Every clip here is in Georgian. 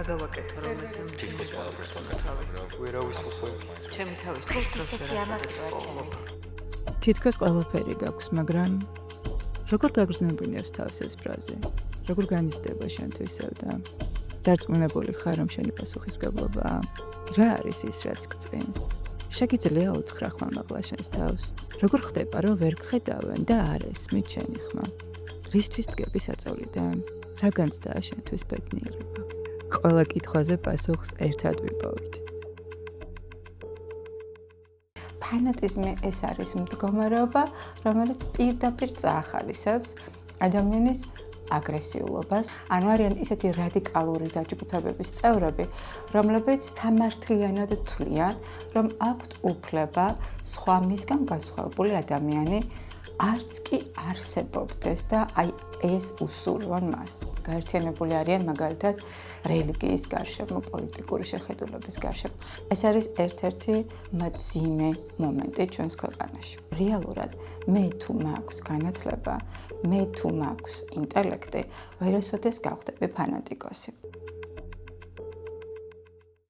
რა გავაკეთო რომ ეს თითქოს ყველაფერს ვაკეთებ, ვერავის მოსავლის მაინც. ჩემი თავის თითქოს ყველაფერი გაქვს, მაგრამ როგორ გაგრძნობინებს თავს ეს ფრაზი? როგორ განიცდება შენთვისევ და დარწმუნებული ხარ რომ შენი პასუხისმგებლობაა? რა არის ის რაც გწყინს? შეგიძლია უთხრა ხმამაღლა შენს თავს? როგორ ხდება რომ ვერ გხედავენ და არ ესმით შენი ხმა? რისთვის დგები საწოლიდან? რა განცდაა შენთვის ბედნიერება? ყველა კითხვაზე პასუხს ერთად ვიპოვით. ფანატიზმი ეს არის მდგომარეობა, რომელიც პირდაპირ წაახალისებს ადამიანის აგრესიულობას. ანუ არიან ისეთი რადიკალური დაჯგუფებების წევრები, რომლებიც სამართლიანად თვლიან, რომ აქვთ უფლება სხვა მისგან განსხვავებული ადამიანი არც კი არსებობდეს და აი ეს უსურვონ მას. გაერთიანებული არიან მაგალითად რელიგიის გარშემო, პოლიტიკური შეხედულების გარშემო. ეს არის ერთ-ერთი მძიმე მომენტი ჩვენს ქვეყანაში. რეალურად მე თუ მაქვს განათლება, მე თუ მაქვს ინტელექტი, ვერასოდეს გავხდები ფანატიკოსი.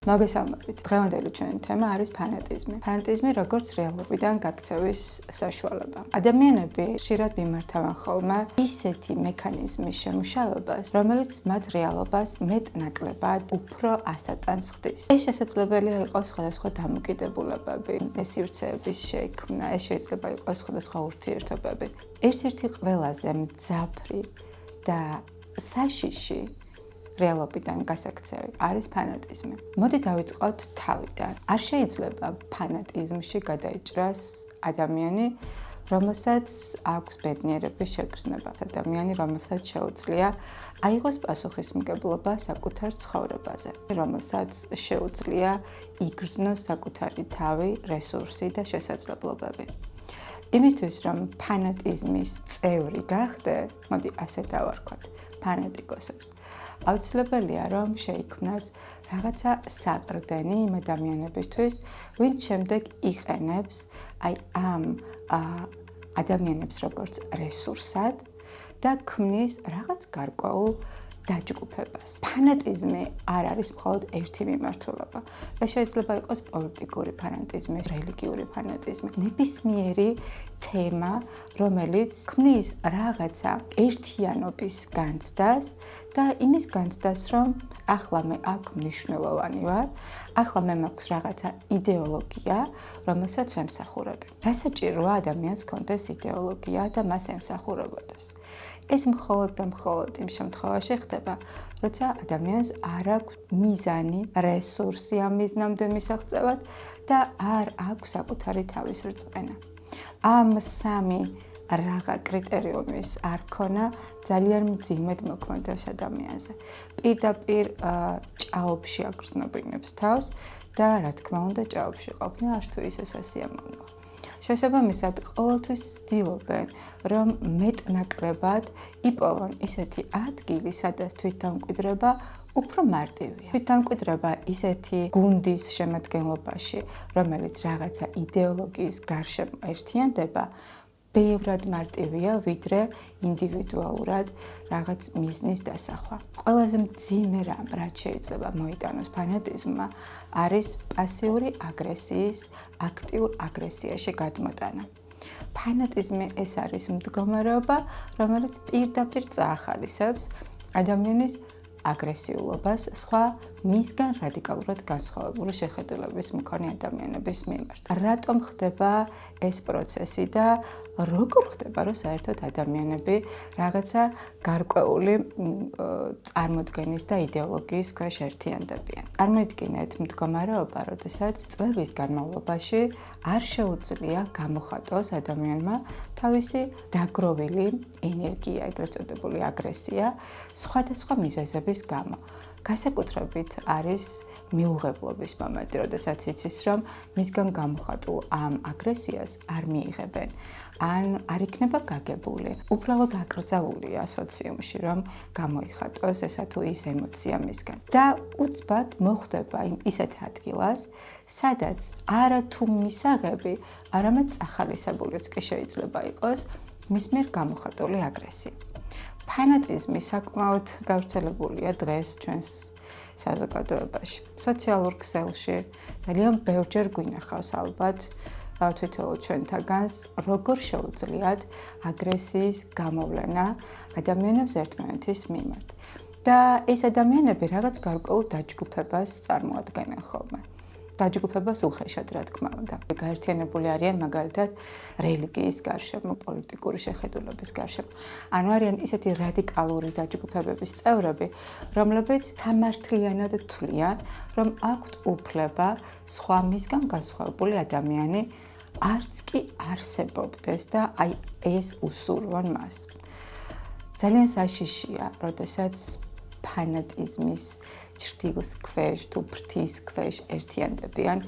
მოგესალმებით. დღევანდელი ჩვენი თემა არის ფანატიზმი. ფანატიზმი როგორც რეალობიდან გაქცევის საშუალება. ადამიანები ხშირად მიმართავენ ხოლმე ისეთი მექანიზმის შემუშავებას, რომელიც მათ რეალობას მეტ-ნაკლებად უფრო ასატანს ხდის. ეს შესაძლებელია იყოს სხვადასხვა დამოკიდებულებები, სივრცეების შექმნა, ეს შეიძლება იყოს სხვადასხვა ურთიერთობები. ერთ-ერთი ყველაზე მძაფრი და საშიში რეალობიდან გასაქცევი არის ფანატიზმი. მოდი დავიწყოთ თავიდან. არ შეიძლება ფანატიზმში გადაიჭრას ადამიანი, რომელსაც აქვს ბედნიერების შეგრძნება. ადამიანი, რომელსაც შეუძლია აიღოს პასუხისმგებლობა საკუთარ ცხოვრებაზე, რომელსაც შეუძლია იგრძნოს საკუთარი თავი, რესურსი და შესაძლებლობები. იმისთვის, რომ ფანატიზმის წევრი გახდე, მოდი ასე დავარქვათ, ფანატიკოსებს. აუცილებელია რომ შეიქმნას რაღაცა საყრდენი იმ ადამიანებისთვის, ვინც შემდეგ იყენებს აი ამ ადამიანებს როგორც რესურსად და ქმნის რაღაც გარკვეულ დაჯგუფებას. ფანატიზმი არ არის მხოლოდ ერთი მიმართულება. და შეიძლება იყოს პოლიტიკური ფანატიზმი, რელიგიური ფანატიზმი, ნებისმიერი თემა, რომელიც ქმნის რაღაცა ერთიანობის განცდას და იმის განცდას, რომ ახლა მე აქ მნიშვნელოვანი ვარ, ახლა მე მაქვს რაღაცა იდეოლოგია, რომელსაც ვემსახურებ. რა საჭიროა ადამიანს ჰქონდეს იდეოლოგია და მას ემსახურებოდეს? ეს მხოლოდ და მხოლოდ იმ შემთხვევაში ხდება, როცა ადამიანს არ აქვს მიზანი, რესურსი ამ მიზნამდე მისაღწევად და არ აქვს საკუთარი თავის რწმენა. ამ სამი რაღა კრიტერიუმის არ ქონა ძალიან მძიმედ მოქმედებს ადამიანზე. პირდაპირ ჭაობში აგრძნობინებს თავს და რა თქმა უნდა ჭაობში ყოფნა არ თუ ისე სასიამოვნოა. შესაბამისად, ყოველთვის ცდილობენ, რომ მეტ-ნაკლებად იპოვონ ისეთი ადგილი, სადაც თვითდამკვიდრება უფრო მარტივია. თვითდამკვიდრება ისეთი გუნდის შემადგენლობაში, რომელიც რაღაცა იდეოლოგიის გარშემო ერთიანდება, ბევრად მარტივია, ვიდრე ინდივიდუალურად რაღაც მიზნის დასახვა. ყველაზე მძიმე რამ, რაც შეიძლება მოიტანოს ფანატიზმმა, არის პასიური აგრესიის აქტიურ აგრესიაში გადმოტანა. ფანატიზმი ეს არის მდგომარეობა, რომელიც პირდაპირ წაახალისებს ადამიანის აგრესიულობას სხვა მისგან რადიკალურად განსხვავებული შეხედულების მქონე ადამიანების მიმართ. რატომ ხდება ეს პროცესი და როგორ ხდება, რომ საერთოდ ადამიანები რაღაცა გარკვეული წარმოდგენის და იდეოლოგიის ქვეშ ერთიანდებიან? წარმოიდგინეთ მდგომარეობა, როდესაც წლების განმავლობაში არ შეუძლია გამოხატოს ადამიანმა თავისი დაგროვილი ენერგია, ეგრეთ წოდებული აგრესია, სხვადასხვა მიზეზების გამო. განსაკუთრებით არის მიუღებლობის მომენტი, როდესაც იცის, რომ მისგან გამოხატულ ამ აგრესიას არ მიიღებენ, ან არ იქნება გაგებული. უბრალოდ აკრძალულია სოციუმში, რომ გამოიხატოს ესა თუ ის ემოცია მისგან. და უცბად მოხვდება იმ ისეთ ადგილას, სადაც არა თუ მისაღები, არამედ წახალისებულიც კი შეიძლება იყოს მის მიერ გამოხატული აგრესია. ფანატიზმი საკმაოდ გავრცელებულია დღეს ჩვენს საზოგადოებაში. სოციალურ ქსელში ძალიან ბევრჯერ გვინახავს ალბათ თვითონ ჩვენთაგანს, როგორ შეუძლიათ აგრესიის გამოვლენა ადამიანებს ერთმანეთის მიმართ. და ეს ადამიანები რაღაც გარკვეულ დაჯგუფებას წარმოადგენენ ხოლმე. დაჯგუფებას უხეშად, რა თქმა უნდა. გაერთიანებული არიან მაგალითად რელიგიის გარშემო, პოლიტიკური შეხედულების გარშემო. ანუ არიან ისეთი რადიკალური დაჯგუფებების წევრები, რომლებიც სამართლიანად თვლიან, რომ აქვთ უფლება სხვა მისგან განსხვავებული ადამიანი არც კი არსებობდეს და აი ეს უსურვონ მას. ძალიან საშიშია, როდესაც ფანატიზმის ჭრდილს ქვეშ თუ ფრთის ქვეშ ერთიანდებიან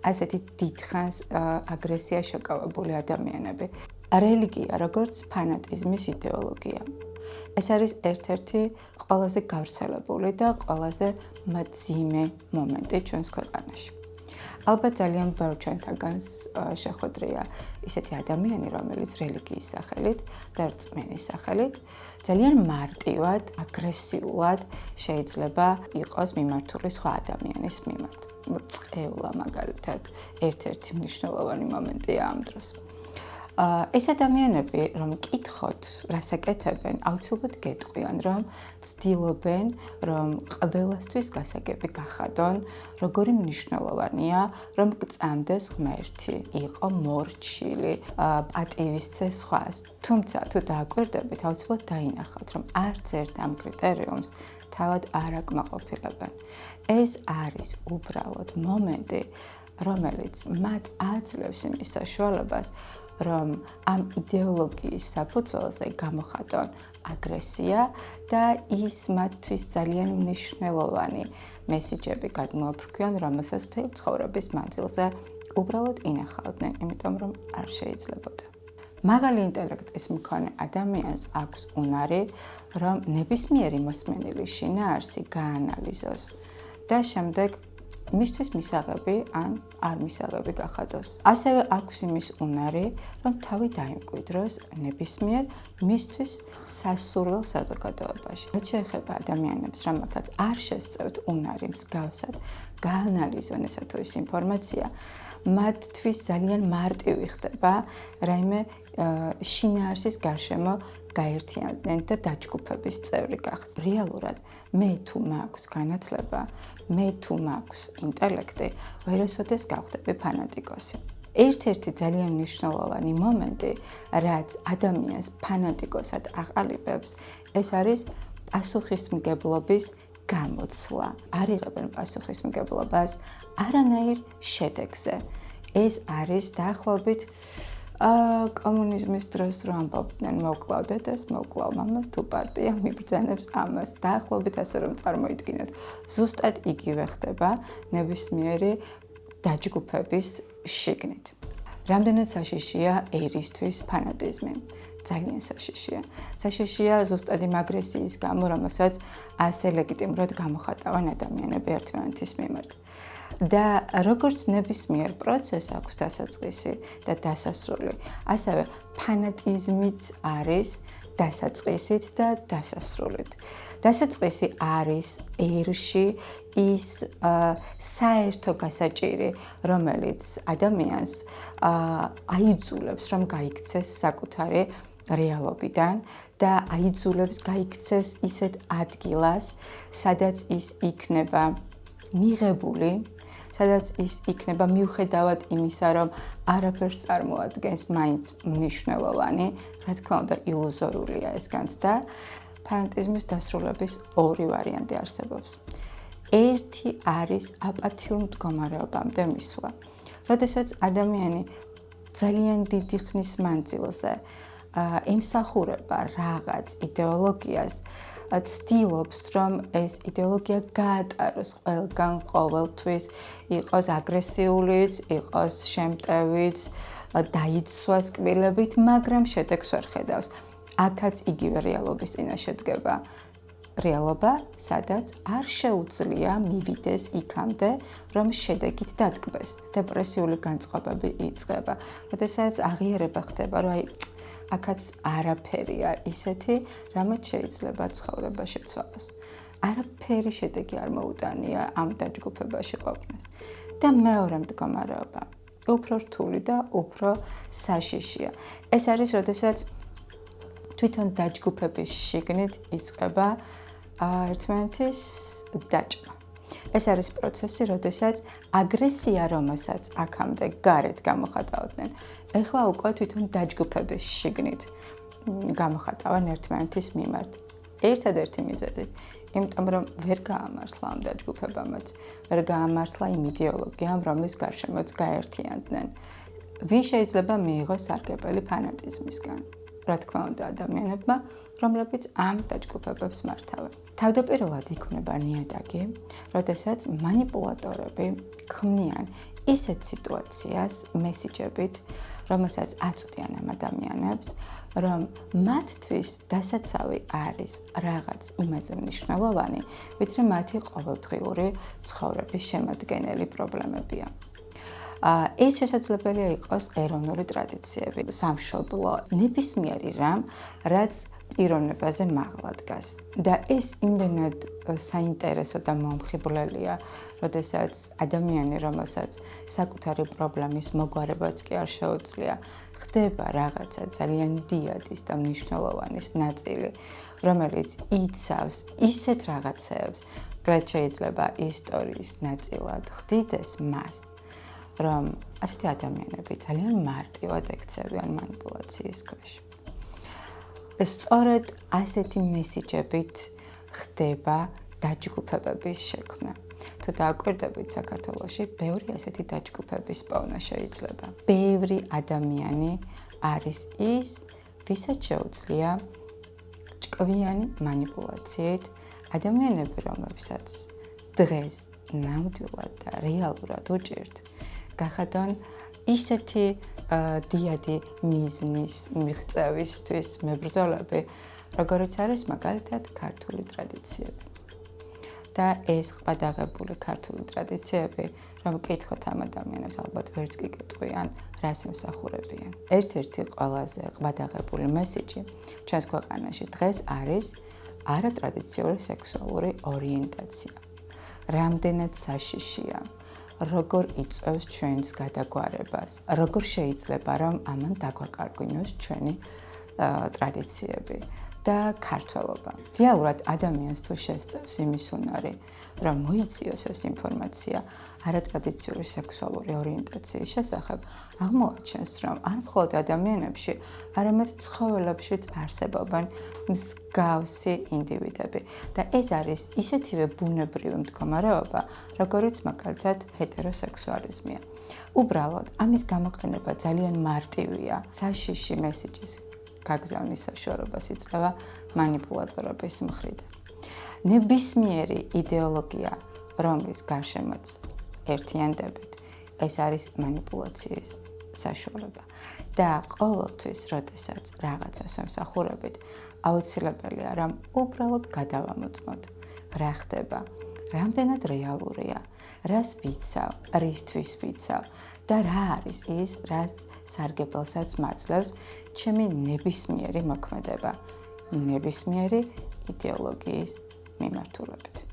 ასეთი დიდხანს აგრესია შეკავებული ადამიანები. რელიგია როგორც ფანატიზმის იდეოლოგია. ეს არის ერთ-ერთი ყველაზე გავრცელებული და ყველაზე მძიმე მომენტი ჩვენს ქვეყანაში. ალბათ ძალიან ბევრ ჩვენთაგანს შეხვედრია ისეთი ადამიანი, რომელიც რელიგიის სახელით და რწმენის სახელით ძალიან მარტივად, აგრესიულად შეიძლება იყოს მიმართული სხვა ადამიანის მიმართ. წყევლა მაგალითად ერთ-ერთი მნიშვნელოვანი მომენტია ამ დროს. ეს ადამიანები, რომ კითხოთ, რას აკეთებენ, აუცილებლად გეტყვიან, რომ ცდილობენ, რომ ყველასთვის გასაგები გახადონ, როგორი მნიშვნელოვანია, რომ გწამდეს ღმერთი, იყო მორჩილი, პატივისცეს სხვას. თუმცა, თუ დააკვირდებით, აუცილებლად დაინახავთ, რომ არც ერთ ამ კრიტერიუმს თავად არ აკმაყოფილებენ. ეს არის უბრალოდ მომენტი, რომელიც მათ აძლევს იმის საშუალებას, რომ ამ იდეოლოგიის საფუძველზე გამოხატონ აგრესია და ის მათთვის ძალიან მნიშვნელოვანი მესიჯები გადმოაფრქვიან, რომელსაც მთელი ცხოვრების მანძილზე უბრალოდ ინახავდნენ, იმიტომ რომ არ შეიძლებოდა. მაღალი ინტელექტის მქონე ადამიანს აქვს უნარი, რომ ნებისმიერი მოსმენილი შინაარსი გაანალიზოს და შემდეგ მისთვის მისაღები ან არ მისაღები გახადოს. ასევე აქვს იმის უნარი, რომ თავი დაიმკვიდროს ნებისმიერ მისთვის სასურველ საზოგადოებაში. რაც შეეხება ადამიანებს, რომელთაც არ შესწევთ უნარი მსგავსად გაანალიზონ ესა თუ ის ინფორმაცია, მათთვის ძალიან მარტივი ხდება რაიმე შინაარსის გარშემო გაერთიანდნენ და დაჯგუფების წევრი გახდნენ. რეალურად მე თუ მაქვს განათლება, მე თუ მაქვს ინტელექტი, ვერასოდეს გავხდები ფანატიკოსი. ერთ-ერთი ძალიან მნიშვნელოვანი მომენტი, რაც ადამიანს ფანატიკოსად აყალიბებს, ეს არის პასუხისმგებლობის გამოცვლა. არ იღებენ პასუხისმგებლობას არანაირ შედეგზე. ეს არის დაახლოებით კომუნიზმის დროს რო ამბობდნენ მოვკლავდეთ ეს, მოვკლავ მამას თუ პარტია მიბრძანებს ამას. დაახლოებით ასე რომ წარმოიდგინოთ. ზუსტად იგივე ხდება ნებისმიერი დაჯგუფების შიგნით. რამდენად საშიშია ერისთვის ფანატიზმი? ძალიან საშიშია. საშიშია ზუსტად იმ აგრესიის გამო, რომელსაც ასე ლეგიტიმურად გამოხატავენ ადამიანები ერთმანეთის მიმართ. და როგორც ნებისმიერ პროცესს აქვს დასაწყისი და დასასრული, ასევე ფანატიზმიც არის დასაწყისით და დასასრულით. დასაწყისი არის ერში ის საერთო გასაჭირი, რომელიც ადამიანს აიძულებს, რომ გაიქცეს საკუთარი რეალობიდან და აიძულებს გაიქცეს ისეთ ადგილას, სადაც ის იქნება მიღებული, სადაც ის იქნება მიუხედავად იმისა, რომ არაფერს წარმოადგენს მაინც მნიშვნელოვანი, რა თქმა უნდა, ილუზორულია ეს განცდა. ფანატიზმის დასრულების ორი ვარიანტი არსებობს. ერთი არის აპათიურ მდგომარეობამდე მისვლა. როდესაც ადამიანი ძალიან დიდი ხნის მანძილზე ემსახურება რაღაც იდეოლოგიას, ცდილობს, რომ ეს იდეოლოგია გაატაროს ყველგან ყოველთვის, იყოს აგრესიულიც, იყოს შემტევიც, დაიცვას კბილებით, მაგრამ შედეგს ვერ ხედავს. აქაც იგივე რეალობის წინაშე დგება. რეალობა, სადაც არ შეუძლია მივიდეს იქამდე, რომ შედეგით დადგმეს. დეპრესიული განწყობები იწყება. როდესაც აღიარება ხდება, რომ აქაც არაფერია ისეთი, რამაც შეიძლება ცხოვრება შეცვალოს. არაფერი შედეგი არ მოუტანია ამ დაჯგუფებაში ყოფნას. და მეორე მდგომარეობა უფრო რთული და უფრო საშიშია. ეს არის, როდესაც თვითონ დაჯგუფების შიგნით იწყება ერთმანეთის დაჭრა. ეს არის პროცესი, როდესაც აგრესია, რომელსაც აქამდე გარეთ გამოხატავდნენ, ეხლა უკვე თვითონ დაჯგუფების შიგნით გამოხატავენ ერთმანეთის მიმართ. ერთადერთი მიზეზით, იმიტომ რომ ვერ გაამართლა ამ დაჯგუფებამაც, ვერ გაამართლა იმ იდეოლოგიამ, რომლის გარშემოც გაერთიანდნენ. ვინ შეიძლება მიიღოს სარგებელი ფანატიზმისგან? რა თქმა უნდა, ადამიანებმა, რომლებიც ამ დაჯგუფებებს მართავენ. თავდაპირველად იქმნება ნიადაგი, როდესაც მანიპულატორები ქმნიან ისეთ სიტუაციას მესიჯებით, რომელსაც აწვდიან ამ ადამიანებს, რომ მათთვის დასაცავი არის რაღაც იმაზე მნიშვნელოვანი, ვიდრე მათი ყოველდღიური ცხოვრების შემადგენელი პრობლემებია. ეს შესაძლებელია იყოს ეროვნული ტრადიციები, სამშობლო, ნებისმიერი რამ, რაც პიროვნებაზე მაღლა დგას. და ეს იმდენად საინტერესო და მომხიბვლელია, როდესაც ადამიანი, რომელსაც საკუთარი პრობლემის მოგვარებაც კი არ შეუძლია, ხდება რაღაცა ძალიან დიადის და მნიშვნელოვანის ნაწილი, რომელიც იცავს ისეთ რაღაცეებს, რაც შეიძლება ისტორიის ნაწილად ხდიდეს მას, რომ ასეთი ადამიანები ძალიან მარტივად ექცევიან მანიპულაციის ქვეშ. სწორედ ასეთი მესიჯებით ხდება დაჯგუფებების შექმნა. თუ დააკვირდებით, საქართველოში ბევრი ასეთი დაჯგუფების პოვნა შეიძლება. ბევრი ადამიანი არის ის, ვისაც შეუძლია ჭკვიანი მანიპულაციით ადამიანები, რომლებსაც დღეს ნამდვილად და რეალურად უჭირთ, გახადონ ისეთი დიადი მიზნის მიღწევისთვის მებრძოლები, როგორიც არის მაგალითად ქართული ტრადიციები. და ეს ყბადაღებული ქართული ტრადიციები, რომ კითხოთ ამ ადამიანებს, ალბათ ვერც კი გეტყვიან, რას ემსახურებიან. ერთ-ერთი ყველაზე ყბადაღებული მესიჯი ჩვენს ქვეყანაში დღეს არის არატრადიციული სექსუალური ორიენტაცია. რამდენად საშიშია, როგორ იწვევს ჩვენს გადაგვარებას, როგორ შეიძლება, რომ ამან დაგვაკარგვინოს ჩვენი ტრადიციები და ქართველობა. რეალურად ადამიანს თუ შესწევს იმის უნარი, რომ მოიძიოს ეს ინფორმაცია არატრადიციული სექსუალური ორიენტაციის შესახებ, აღმოაჩენს, რომ არ მხოლოდ ადამიანებში, არამედ ცხოველებშიც არსებობენ მსგავსი ინდივიდები და ეს არის ისეთივე ბუნებრივი მდგომარეობა, როგორიც მაგალითად ჰეტეროსექსუალიზმია. უბრალოდ ამის გამოყენება ძალიან მარტივია. საშიში მესიჯის გაგზავნის საშუალებას იძლევა მანიპულატორების მხრიდან. ნებისმიერი იდეოლოგია, რომლის გარშემოც ერთიანდებით, ეს არის მანიპულაციის საშუალება. და ყოველთვის, როდესაც რაღაცას ვემსახურებით, აუცილებელია, რომ უბრალოდ გადავამოწმოთ, რა ხდება, რამდენად რეალურია, რას ვიცავ, რისთვის ვიცავ და რა არის ის, რას სარგებელსაც მაძლევს ჩემი ნებისმიერი მოქმედება, ნებისმიერი იდეოლოგიის მიმართულებით.